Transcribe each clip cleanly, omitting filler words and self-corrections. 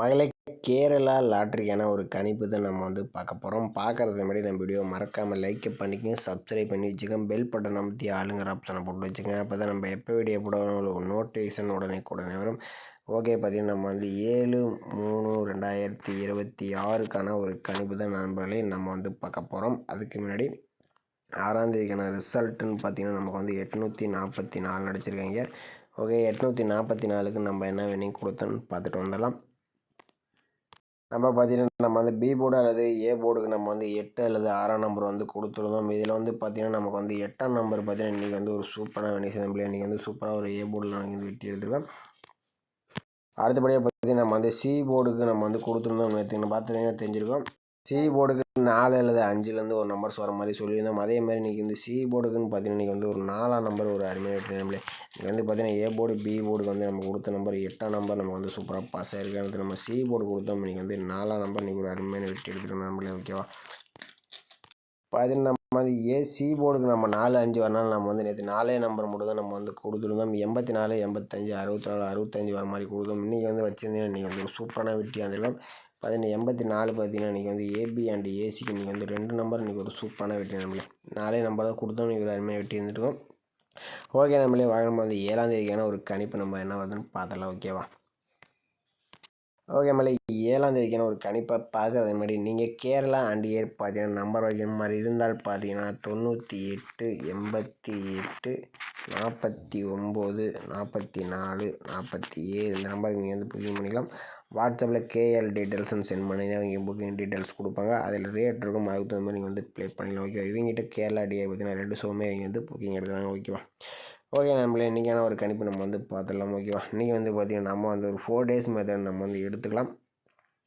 மகளே, கேரளா லாட்ரிக்கான ஒரு கணிப்பு தான் நம்ம பார்க்க போகிறோம். பார்க்குறதுக்கு முன்னாடி நம்ம வீடியோ மறக்காமல் லைக் பண்ணிக்கங்க, சப்ஸ்கிரைப் பண்ணி வச்சுக்கோங்க, பெல் பட்டன் அமைத்தி ஆளுங்கிற ஆப்ஷனை போட்டு வச்சுக்கோங்க. அப்போ தான் நம்ம எப்போ வீடியோ போட உங்களுக்கு நோட்டிஃபிகேஷன் உடனே வரும். ஓகே, பார்த்தீங்கன்னா நம்ம 7/3/2026க்கான ஒரு கணிப்பு தான் நண்பர்களே நம்ம பார்க்க போகிறோம். அதுக்கு முன்னாடி 6ஆம் தேதிக்கான ரிசல்ட்டுன்னு பார்த்தீங்கன்னா நமக்கு 844 நடிச்சிருக்காங்க. ஓகே, 844க்கு நம்ம என்ன வேணும் கொடுத்தோன்னு பார்த்துட்டு வந்துடலாம். நம்ம பார்த்தீங்கன்னா நம்ம பி போர்டு அல்லது ஏ போர்டுக்கு நம்ம 8 அல்லது 6ஆம் நம்பர் கொடுத்துருந்தோம். இதில் பார்த்தீங்கன்னா நமக்கு 8ஆம் நம்பர் பார்த்தீங்கன்னா இன்றைக்கி ஒரு சூப்பரான வெனிஷன் நம்பர் இன்றைக்கி சூப்பராக ஒரு ஏ போர்டில் நாங்கள் வெட்டி எடுத்துருக்கோம். அடுத்தபடியாக பார்த்தீங்கன்னா நம்ம சி போர்டுக்கு நம்ம கொடுத்துருந்தோம். பார்த்தீங்கன்னா தெரிஞ்சிருக்கோம். சி போர்டுக்கு 4 அல்லது 5லேருந்து ஒரு நம்பர்ஸ் வர மாதிரி சொல்லியிருந்தோம். அதே மாதிரி இன்றைக்கி சி போர்டுக்குன்னு பார்த்தீங்கன்னா இன்றைக்கி ஒரு 4ஆம் நம்பர் ஒரு அருமையாக வெற்றி நம்மளே இன்றைக்கி பார்த்தீங்கன்னா ஏ போர்டு பி போர்டுக்கு நம்ம கொடுத்த நம்பர் 8ஆம் நம்பர் நமக்கு சூப்பராக பாஸ் ஆகிருக்கு. அடுத்து நம்ம சி போர்டு கொடுத்தோம். இன்றைக்கி 4ஆம் நம்பர் இன்றைக்கி ஒரு அருமையான வெற்றி எடுத்துருக்கோம் நம்மளே. ஓகேவா, பார்த்தீங்கன்னா நம்ம ஏ சி போர்டுக்கு நம்ம 4 5 வரனால நம்ம நேற்று 4 நம்பர் மட்டும் தான் நம்ம கொடுத்துருந்தோம். 84 85 64 65 வர மாதிரி கொடுத்தோம். இன்றைக்கி வச்சுருந்தீங்கன்னா இன்றைக்கி ஒரு சூப்பரான வெற்றி வந்திருக்கோம். பார்த்தீங்கன்னா 84 பார்த்தீங்கன்னா இன்றைக்கி ஏபி அண்ட் ஏசிக்கு இன்றைக்கி 2 நம்பர் இன்றைக்கி ஒரு சூப்பரான வெற்றி நம்மளே 4 நம்பர் தான் கொடுத்தோம். இன்றைக்கி ஒரு அருமையாக வெற்றி இருந்துருக்கோம். ஓகே, நம்மளே வாங்க 7ஆம் தேதிக்கான ஒரு கணிப்பு நம்ம என்ன வருதுன்னு பார்த்தலாம். ஓகேவா, ஓகே மலை 7ஆம் தேதிக்கான ஒரு கணிப்பை பார்க்குறது முன்னாடி நீங்கள் கேரளா அண்ட் இயர் பார்த்தீங்கன்னா நம்பர் வைக்கிற மாதிரி இருந்தால் பார்த்தீங்கன்னா 98 88 49 44 47 இந்த நம்பருக்கு நீங்கள் புக்கிங் பண்ணிக்கலாம். வாட்ஸ்அப்பில் கேஎல் டீட்டெயில்ஸ்னு சென்ட் பண்ணிங்கன்னா இங்கே புக்கிங் டீட்டெயில்ஸ் கொடுப்பாங்க. அதில் ரேட் இருக்கும், அதுக்கு தகுந்த மாதிரி நீங்கள் ப்ளே பண்ணிக்கலாம். ஓகே, இவங்ககிட்ட கேரளா டிஆர் பார்த்தீங்கன்னா 2 ஷோவுமே இவங்க புக்கிங் எடுக்கிறாங்க. ஓகேவா, ஓகே நம்மளே இன்றைக்கான ஒரு கணிப்பு நம்ம பார்த்துடலாம். ஓகேவா, இன்றைக்கி பார்த்தீங்கன்னா நம்ம ஒரு 4 டேஸ் மெத்தட் நம்ம எடுத்துக்கலாம்.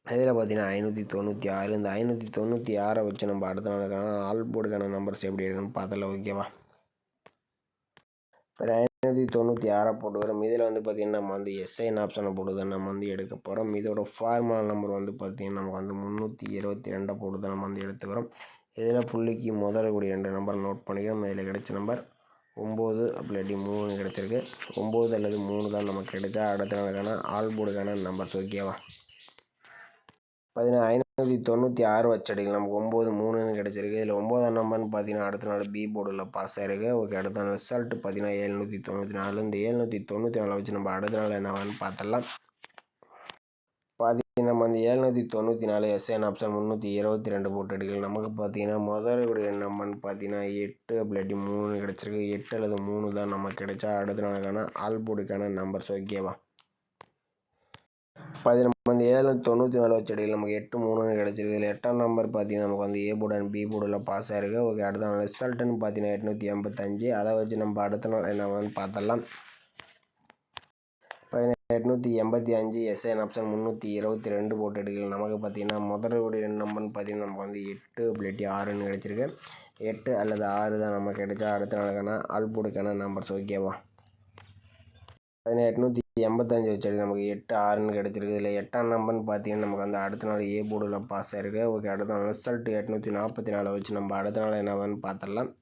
அதில் பார்த்தீங்கன்னா 596 இந்த 596 வச்சு நம்ம அடுத்த நாளுக்கான ஆல் போர்டுக்கான நம்பர்ஸ் எப்படி இருக்குன்னு பார்த்துடலாம். ஓகேவா, இப்போ 596 போட்டு வரோம். இதில் பார்த்தீங்கன்னா நம்ம எஸ்ஐன் ஆப்ஷனை போட்டு தான் நம்ம எடுக்க போகிறோம். இதோட ஃபார்முலா நம்பர் பார்த்தீங்கன்னா நமக்கு 322 போட்டு தான் நம்ம எடுத்துக்கிறோம். இதில் புள்ளிக்கு முதல்ல கூடிய 2 நம்பர் நோட் பண்ணிக்கிறோம். இதில் கிடைச்ச நம்பர் 9 அப்படி 3 கிடச்சிருக்கு. 9 அல்லது 3 தான் நமக்கு கிடைச்சா அடுத்த நாளுக்கான ஆல் போர்டுக்கான நம்பர்ஸ். ஓகேவா, பார்த்தீங்கன்னா 596 வச்சடிகள் நமக்கு 9 3ன்னு கிடச்சிருக்கு. இதில் 9ஆம் நம்பர்னு பார்த்தீங்கன்னா அடுத்த நாள் பி போர்டில் பாஸ் ஆகிருக்கு. ஓகே, அடுத்த நாள் ரிசல்ட் பார்த்தீங்கன்னா 794. இந்த 794 வச்சு நம்ம அடுத்த நாள் என்னவான்னு பார்த்துடலாம். பார்த்தீங்கன்னா நம்ம 794 எஸ்என் ஆப்ஷன் 322 போட்டு அடிக்கலாம். நமக்கு பார்த்தீங்கன்னா முதலுடைய நம்பர்னு பார்த்தீங்கன்னா 8 அப்படி 3 கிடச்சிருக்கு. 8 அல்லது 3 தான் நமக்கு கிடைச்சா அடுத்த நாளுக்கான ஆல் போர்டுக்கான நம்பர்ஸ். ஓகேவா, பார்த்தீங்கன்னா நம்ம 794 வச்சடியில் நமக்கு 8 3 கிடச்சிருக்கு. இதில் 8ஆம் நம்பர் பார்த்தீங்கன்னா நமக்கு ஏ போர்டு அண்ட் பி போர்டில் பாஸ் ஆகிருக்கு. ஓகே, அடுத்த நாள் ரிசல்ட்டுன்னு பார்த்தீங்கன்னா 885. அதை வச்சு நம்ம அடுத்த நாள் என்னவான்னு பார்த்தலாம். 885 எஸ்ஐன் ஆப்ஷன் 322 போட்டு எடுக்கலாம். நமக்கு பார்த்தீங்கன்னா முதலுடைய நம்பர்னு பார்த்தீங்கன்னா நமக்கு 8 அப்படி 6ன்னு கிடச்சிருக்கு. 8 அல்லது 6 தான் நமக்கு கிடைச்சா அடுத்த நாளுக்கான ஆல் போர்டுக்கான நம்பர்ஸ். ஓகேவா, 885 வச்சு நமக்கு 8 6ன்னு கிடச்சிருக்கு. இதில் 8ஆம் நம்பர்னு பார்த்தீங்கன்னா நமக்கு அடுத்த நாள் ஏ போர்டில் பாஸ் ஆகிருக்கு. ஓகே, அடுத்த நாள் ரிசல்ட் 844 வச்சு நம்ம அடுத்த நாள் என்னவான்னு பார்த்துடலாம்.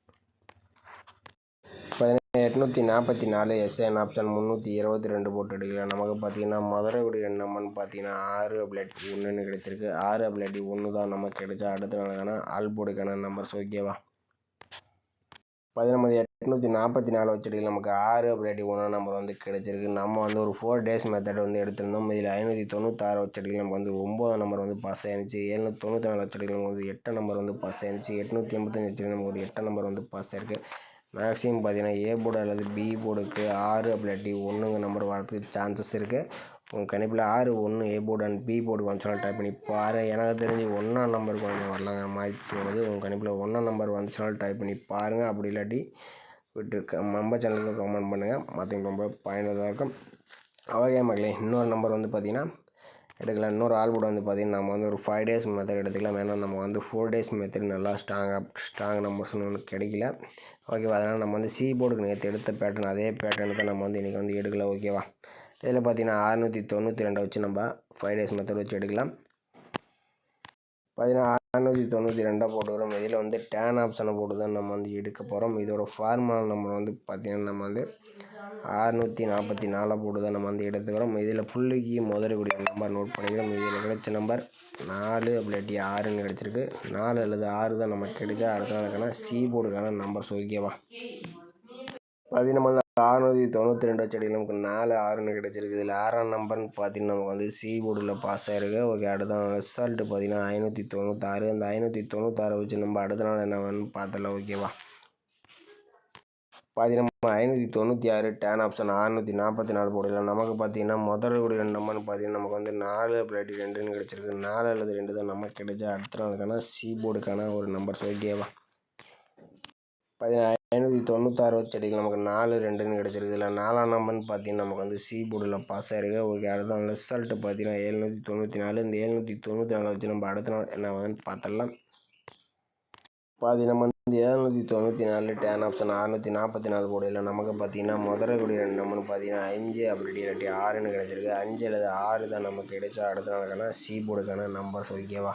844 எஸ்என் ஆப்ஷன் 322 போட்டு எடுக்கலாம். நமக்கு பார்த்தீங்கன்னா முதலுடைய நம்பர்னு பார்த்தீங்கன்னா 6 அப்படி 1ன்னு கிடச்சிருக்கு. 6 அப்படி 1 தான் நமக்கு கிடைச்சா அடுத்த நாளுக்கான ஆல் போர்டுக்கான நம்பர்ஸ். ஓகேவா, 844 வச்சடியில் நமக்கு 6 அப்படி 1 நம்பர் கிடைச்சிருக்கு. நம்ம ஒரு 4 டேஸ் மெத்தட் எடுத்திருந்தோம். இதில் 596 வச்சடியில் நமக்கு 9 நம்பர் பாஸ் ஆயிருந்துச்சு. 794 வச்சடியில் நமக்கு 8 நம்பர் பாஸ் ஆயிருந்துச்சு. 885 வச்சடியில் நமக்கு ஒரு 8 நம்பர் பாஸ் ஆயிருக்கு. மேக்ஸிமம் பார்த்தீங்கன்னா ஏ போர்டு அல்லது பி போர்டுக்கு 6 அப்படி 1ங்க நம்பர் வரதுக்கு சான்சஸ் இருக்குது. உங்கள் கணிப்பில் 6 1 A board and B board வந்துச்சுன்னா டைப் பண்ணி பாரு. எனக்கு தெரிஞ்சு 1ஆம் நம்பர் கொஞ்சம் வரலாங்கிற மாதிரி தோணுது. உங்கள் கணிப்பில் 1ஆம் நம்பர் வந்துச்சுன்னா டைப் பண்ணி பாருங்கள். அப்படி இல்லாட்டி விட்டு நம்ம சேனலுக்கு கமெண்ட் பண்ணுங்கள். மற்றவங்க ரொம்ப பயனுள்ளதாக இருக்கும். ஓகே மக்களே, இன்னொரு நம்பர் பார்த்தீங்கன்னா எடுக்கலாம். இன்னொரு ஆல் போர்டு பார்த்தீங்கன்னா நம்ம ஒரு 5 டேஸ் மெத்தட் எடுத்துக்கலாம். ஏன்னா நம்ம 4 டேஸ் மெத்தட் நல்லா ஸ்ட்ராங் நம்பர்ஸ்னு ஒன்று கிடைக்கல. ஓகேவா, அதனால் நம்ம சி போர்டுக்கு நேற்று எடுத்த பேட்டர்ன் அதே பேட்டர்னு தான் நம்ம இன்றைக்கி எடுக்கல. ஓகேவா, இதில் பார்த்தீங்கன்னா 692 வச்சு நம்ம 5 டேஸ் மெத்தட் வச்சு எடுக்கலாம். பார்த்தீங்கன்னா 692 போட்டு வரும். இதில் டேன் ஆப்ஷனை போட்டு தான் நம்ம எடுக்க போகிறோம். இதோட ஃபார்முலா நம்பர் பார்த்தீங்கன்னா நம்ம 644 போட்டு தான் நம்ம வந்து எடுத்துக்கிறோம். இதில் புள்ளிக்கு முதற்கூடிய நம்பர் நோட் பண்ணிக்கிறோம். இதில் கிடைச்ச நம்பர் 4 அப்படி 6ன்னு கிடச்சிருக்கு. 4 அல்லது 6 தான் நமக்கு கிடைச்சா அடுத்த நாளுக்கான சி போர்டுக்கான நம்பர்ஸ். ஓகேவா? 692 செடியில் நமக்கு 4 6ன்னு கிடச்சிருக்கு. இதில் 6ஆம் நம்பர்னு பார்த்தீங்கன்னா நமக்கு வந்து சி போர்டில் பாஸ் ஆகிருக்கு. ஓகே, அடுத்த ரிசல்ட்டு பார்த்தீங்கன்னா 596. அந்த 596 வச்சு நம்ம அடுத்த நாள் என்னன்னு பார்த்தலாம். ஓகேவா? பார்த்தீங்கன்னா 596 டேன் ஆப்ஷன் 644 போடலாம். நமக்கு பார்த்தீங்கன்னா முதல்ல நம்பர்னு பார்த்தீங்கன்னா நமக்கு வந்து 4 அப்படி 2ன்னு கிடச்சிருக்கு. 4 அல்லது 2 தான் நமக்கு கிடைச்சா அடுத்த நாளுக்கான சி போர்டுக்கான ஒரு நம்பர்ஸ். ஓகேவா? 596 செடிகள் நமக்கு 4 2ன்னு கிடச்சிருக்கு. இதில் 4ஆம் நம்பர்னு பார்த்தீங்கன்னா நமக்கு வந்து சி போர்டில் பாஸ் ஆகிருக்கு. ஓகே, அடுத்த நாள் ரிசல்ட்டு பார்த்தீங்கன்னா 794. இந்த 794 வச்சு நம்ம அடுத்த நாள் என்ன வந்து பார்த்துடலாம். நம்ம வந்து 794 டேன் ஆப்ஷன் 644 போர்டில் நமக்கு பார்த்தீங்கன்னா முதல்ல நம்பர்னு பார்த்தீங்கன்னா 5 அப்படி இல்லாட்டி 6ன்னு கிடச்சிருக்கு. 5 அல்லது 6 தான் நமக்கு கிடைச்சா அடுத்த நாளுக்கான சி போர்டுக்கான நம்பர்ஸ். ஓகேவா?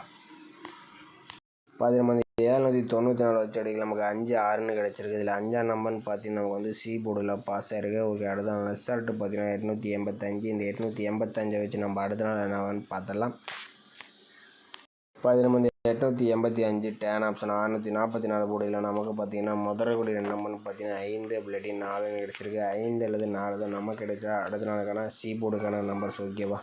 நம்ம 794 செடிகள் நமக்கு 5 6ன்னு கிடச்சிருக்கு. இதில் 5ஆம் நம்பர்னு பார்த்தீங்கன்னா நமக்கு வந்து சி போர்டில் பாஸ் ஆகிருக்கு. ஓகே, அடுத்த ரிசல்ட்டு பார்த்தீங்கன்னா 885. இந்த 885 வச்சு நம்ம அடுத்த நாள் என்னன்னு பார்த்துடலாம். நம்ம 885 டேன் ஆப்ஷன் 644 போர்டில் நமக்கு பார்த்தீங்கன்னா முதல்ல நம்பர்னு பார்த்தீங்கன்னா 5 அப்படி 4ன்னு கிடச்சிருக்கு. 5 அல்லது 4 தான் நமக்கு கிடைச்சா அடுத்த நாளுக்கான சி போர்டுக்கான நம்பர்ஸ். ஓகேவா?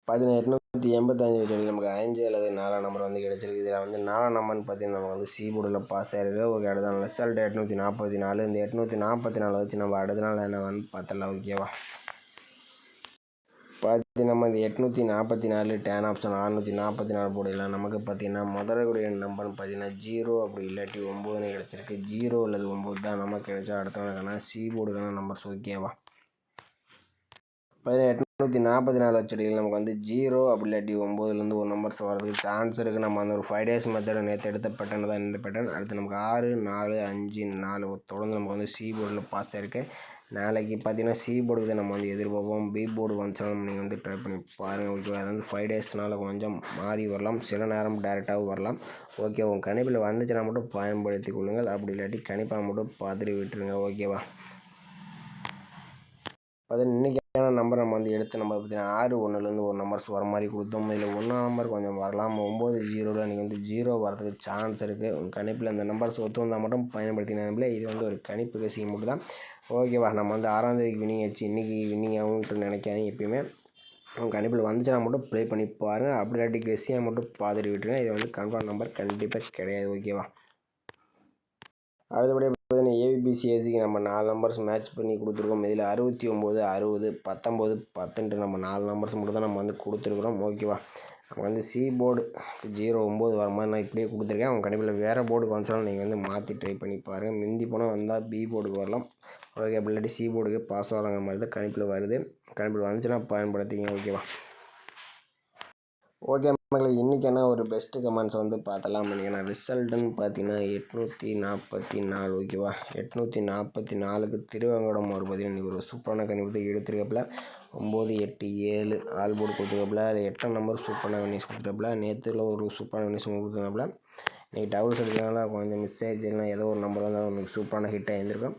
885 செடி நமக்கு 5 அல்லது 4ஆம் நம்பர் வந்து கிடச்சிருக்கு. இதில் வந்து 4ஆம் நம்பர்னு பார்த்தீங்கன்னா நமக்கு வந்து சி போர்டில் பாஸ் ஆகிருக்கு. ஓகே, அடுத்த ரிசல்ட் 844. இந்த 844 வச்சு நம்ம அடுத்த நாள் என்னன்னு பார்த்துடலாம். ஓகேவா? நம்ம இந்த 844 டேன் ஆப்ஷன் 644 போர்டில் நமக்கு பார்த்தீங்கன்னா முதல்ல நம்பர்னு பார்த்தீங்கன்னா 0 அப்படி இல்லாட்டி 9ன்னு கிடச்சிருக்கு. 0 அல்லது 9 தான் நமக்கு கிடைச்சா அடுத்த நாளுக்கான சி போர்டுக்கான நம்பர்ஸ். ஓகேவா? 844 செடிகள் நமக்கு வந்து 0 அப்படி இல்லாட்டி 9லேருந்து ஒரு நம்பர்ஸ் வரதுக்கு சான்ஸ் இருக்குது. நம்ம அந்த ஒரு 5 டேஸ் மெத்தடை நேற்று எடுத்த பேட்டர்ன் தான் இந்த பேட்டர்ன். அடுத்து நமக்கு 6 4 5 4 தொடர்ந்து நமக்கு வந்து சி போர்டில் பாஸ் ஆகிருக்கு. நாளைக்கு பார்த்தீங்கன்னா சி போர்டுக்கு தான் நம்ம வந்து எதிர்பார்ப்போம். பி போர்டு வந்துச்சாலும் நீங்கள் வந்து ட்ரை பண்ணி பாருங்கள். ஓகே, அது வந்து 5 டேஸ்னால கொஞ்சம் மாறி வரலாம், சில நேரம் டேரெக்டாகவும் வரலாம். ஓகே, உங்கள் கணிப்பில் வந்துச்சுன்னா மட்டும் பயன்படுத்தி கொள்ளுங்கள். அப்படி இல்லாட்டி கணிப்பாக மட்டும் பார்த்துட்டு விட்டுருங்க. ஓகேவா? இன்றைக்கான நம்பர் நம்ம வந்து எடுத்த நம்பர் பார்த்தீங்கன்னா 6 1லேருந்து ஒரு நம்பர்ஸ் வர மாதிரி கொடுத்தோம். இதில் 1ஆம் நம்பர் கொஞ்சம் வரலாம். 9 0ல் நீங்கள் வந்து 0 வரதுக்கு சான்ஸ் இருக்குது. உங்கள் கணிப்பில் இந்த நம்பர்ஸ் ஒத்து வந்தால் மட்டும் பயன்படுத்தினாங்களே. இது வந்து ஒரு கணிப்பு ரசிகம் மட்டும் தான். ஓகேவா? நம்ம வந்து 6ஆம் தேதிக்கு வின்னிங் ஆச்சு, இன்றைக்கி வின்னிங் ஆகும்ன்ட்டு நினைக்காதீங்க. எப்பயுமே உங்கள் கணிப்பில் வந்துச்சுன்னா மட்டும் ப்ளே பண்ணி பாருங்கள். அப்படி இல்லாட்டி கெஸ்ஸியாக மட்டும் பார்த்துட்டு விட்டுருங்க. இது வந்து கன்ஃபார்ம் நம்பர் கண்டிப்பாக கிடையாது. ஓகேவா? அடுத்தபடியாக பார்த்தீங்கன்னா ஏபிசிஎஸ்சிக்கு நம்ம 4 நம்பர்ஸ் மேட்ச் பண்ணி கொடுத்துருக்கோம். இதில் 69 60 19 10ன்ட்டு நம்ம 4 நம்பர்ஸ் மட்டும் தான் நம்ம வந்து கொடுத்துருக்குறோம். ஓகேவா? நம்ம வந்து சி போர்டு 0 9 வர மாதிரி நான் இப்படியே கொடுத்துருக்கேன். அவங்க கண்டிப்பாக வேறு போர்டுக்கு வந்துச்சாலும் நீங்கள் வந்து மாற்றி ட்ரை பண்ணி பாருங்கள். மிந்தி போனால் வந்தால் பி போர்டுக்கு வரலாம். ஓகே, அப்படி இல்லாட்டி சி போர்டுக்கு பாஸ் ஆகிற மாதிரி தான் கணிப்பில் வருது. கணிப்பில் வந்துச்சுன்னா பயன்படுத்திங்க. ஓகேவா? ஓகே மக்களை, இன்றைக்கான ஒரு பெஸ்ட்டு கமெண்ட்ஸ் வந்து பார்த்தலாம். இன்றைக்கான ரிசல்ட்டுன்னு பார்த்தீங்கன்னா 844. ஓகேவா? 844க்கு திருவேங்கடம் அவர் பார்த்தீங்கன்னா இன்றைக்கி ஒரு சூப்பரான கணிப்பு எடுத்துருக்காப்புல. 9 8 7 ஆல் போர்டு கொடுத்துருக்காப்புல. அது 8ஆம் நம்பர் சூப்பரான வினிஸ் கொடுத்துருக்காப்புல. நேற்றுல ஒரு சூப்பரான வினிஸ் கொடுத்துருக்காப்புல. இன்றைக்கி டபுள்ஸ் எடுக்கிறதுனால கொஞ்சம் மிஸ் ஆகிடுச்சு. இல்லைனா ஏதோ ஒரு நம்பர் வந்தாலும் உங்களுக்கு சூப்பரான ஹிட் ஆகியிருந்திருக்கும்.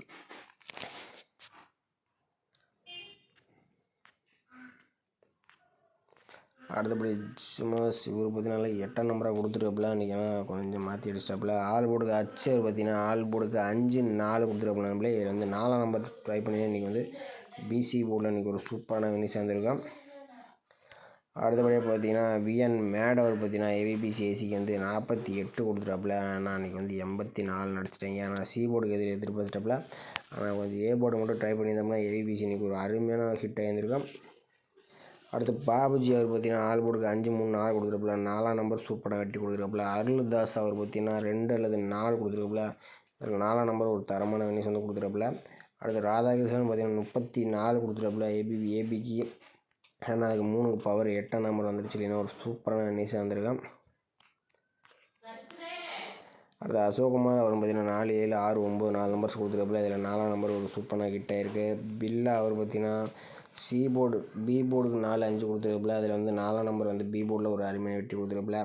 அடுத்தபடி சும்மா இவர் பார்த்தீங்கன்னா 8ஆம் நம்பராக கொடுத்துருக்காப்புல. இன்றைக்கி கொஞ்சம் மாற்றி அடிச்சிட்டாப்புல. ஆல் போர்டுக்கு அச்சர் பார்த்தீங்கன்னா ஆல் போர்டுக்கு 5 4 கொடுத்துருக்காப்புல. நம்மளே இதில் வந்து 4ஆம் நம்பர் ட்ரை பண்ணி இன்றைக்கி வந்து பிசி போர்டில் இன்றைக்கி ஒரு சூப்பரான வினிஸ் வந்திருக்கோம். அடுத்தபடியாக பார்த்தீங்கன்னா விஎன் மேடவர் பார்த்தீங்கன்னா ஏபிசிஎஸ்சிக்கு வந்து 48 கொடுத்துட்டாப்புல. ஆனால் அன்றைக்கி வந்து 84 நடிச்சிட்டாங்க. ஆனால் சி போர்டுக்கு எதிர்பார்த்துட்டாப்புல. ஆனால் கொஞ்சம் ஏ போர்டு மட்டும் ட்ரை பண்ணியிருந்தோம்னா ஏபிசி இன்றைக்கி ஒரு அருமையான ஹிட் ஆகியிருந்திருக்கோம். அடுத்து பாபுஜி அவர் பார்த்தீங்கன்னா ஆல் போர்டுக்கு 5 3 4 கொடுத்துருப்பாப்புல. 4ஆம் நம்பர் சூப்பராக வெட்டி கொடுத்துருப்பாப்புல. அருள்தாஸ் அவர் பார்த்தீங்கன்னா 2 அல்லது 4 கொடுத்துருப்பாப்புல. அதில் 4ஆம் நம்பர் ஒரு தரமான வினிஸ் வந்து கொடுத்துருப்பாப்புல. அடுத்து ராதாகிருஷ்ணன் பார்த்தீங்கன்னா 34 கொடுத்துருப்பாப்புல ஏபிக்கு. ஆனால் அதுக்கு 3 பவர் 8ஆம் நம்பர் வந்துருச்சு. இல்லைன்னா ஒரு சூப்பரான வினிஸ் வந்திருக்கான். அடுத்து அசோக்குமார் அவர் பார்த்தீங்கன்னா 4 7 6 9 4 நம்பர்ஸ் கொடுத்துருப்பாப்புல. இதில் 4ஆம் நம்பர் ஒரு சூப்பரான ஹிட் ஆகிருக்கு. பில்லா அவர் பார்த்தீங்கன்னா சி போர்டு பி போர்டுக்கு 4 5 கொடுத்துருப்பாப்புல. அதில் வந்து 4ஆம் நம்பர் வந்து பி போர்டில் ஒரு அருமையாக வெட்டி கொடுத்துருப்பாப்புல.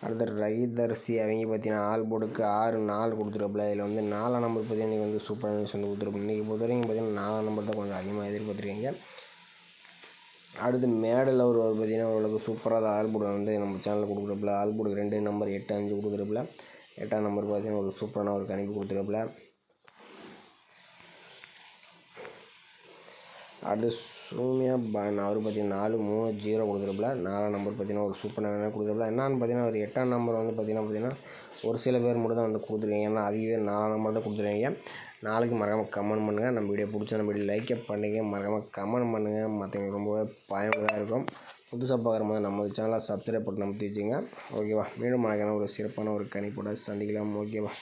அடுத்து ரைதர்சி அவங்க பார்த்தீங்கன்னா ஆல் போர்டுக்கு 6-4 கொடுத்துருப்பில். இதில் வந்து 4ஆம் நம்பர் பார்த்தீங்கன்னா இன்றைக்கி வந்து சூப்பரான நியூஸ் வந்து கொடுத்துருப்போம். இன்றைக்கி பொறுத்த வரைக்கும் பார்த்தீங்கன்னா 4ஆம் நம்பர் தான் கொஞ்சம் அதிகமாக எதிர்பார்த்துருக்கீங்க. அடுத்து மேடல் அவர் பார்த்தீங்கன்னா ஓரளவுக்கு சூப்பராக ஆல் போர்டு வந்து நம்ம சேனலில் கொடுக்குறப்பில். ஆல் போர்டுக்கு 2 நம்பர் 8-5 கொடுத்துருப்பில். 8ஆம் நம்பர் பார்த்தீங்கன்னா ஒரு சூப்பரான ஒரு கணிப்பு கொடுத்துருப்பில். அடுத்து சூமியா பான் அவர் பார்த்தீங்கன்னா 4-3-0 கொடுத்துருப்பில். 4ஆம் நம்பர் பார்த்தீங்கன்னா ஒரு சூப்பரான கொடுத்துருப்பில். என்னன்னு பார்த்தீங்கன்னா ஒரு 8ஆம் நம்பர் வந்து பார்த்தீங்கன்னா ஒரு சில பேர் மட்டும் தான் வந்து கொடுத்துருக்கீங்க. ஏன்னா அதிக 4ஆம் நம்பர் தான் கொடுத்துருக்கீங்க. நாளைக்கு மறக்காமல் கமெண்ட் பண்ணுங்கள். நம்ம வீடியோ பிடிச்சா நம்ம வீடியோ லைக்கை பண்ணிங்க, மறக்காமல் கமெண்ட் பண்ணுங்கள். மற்றவங்களுக்கு ரொம்பவே பயனுள்ளதாக இருக்கும். புதுசாக பார்க்குற போது நம்ம சேனலை சப்ஸ்கிரைப் பண்ணி நம்ம வச்சுங்க. ஓகேவா? மீண்டும் மறக்காம ஒரு சிறப்பான ஒரு கணிப்போட சந்திக்கலாம். ஓகேவா?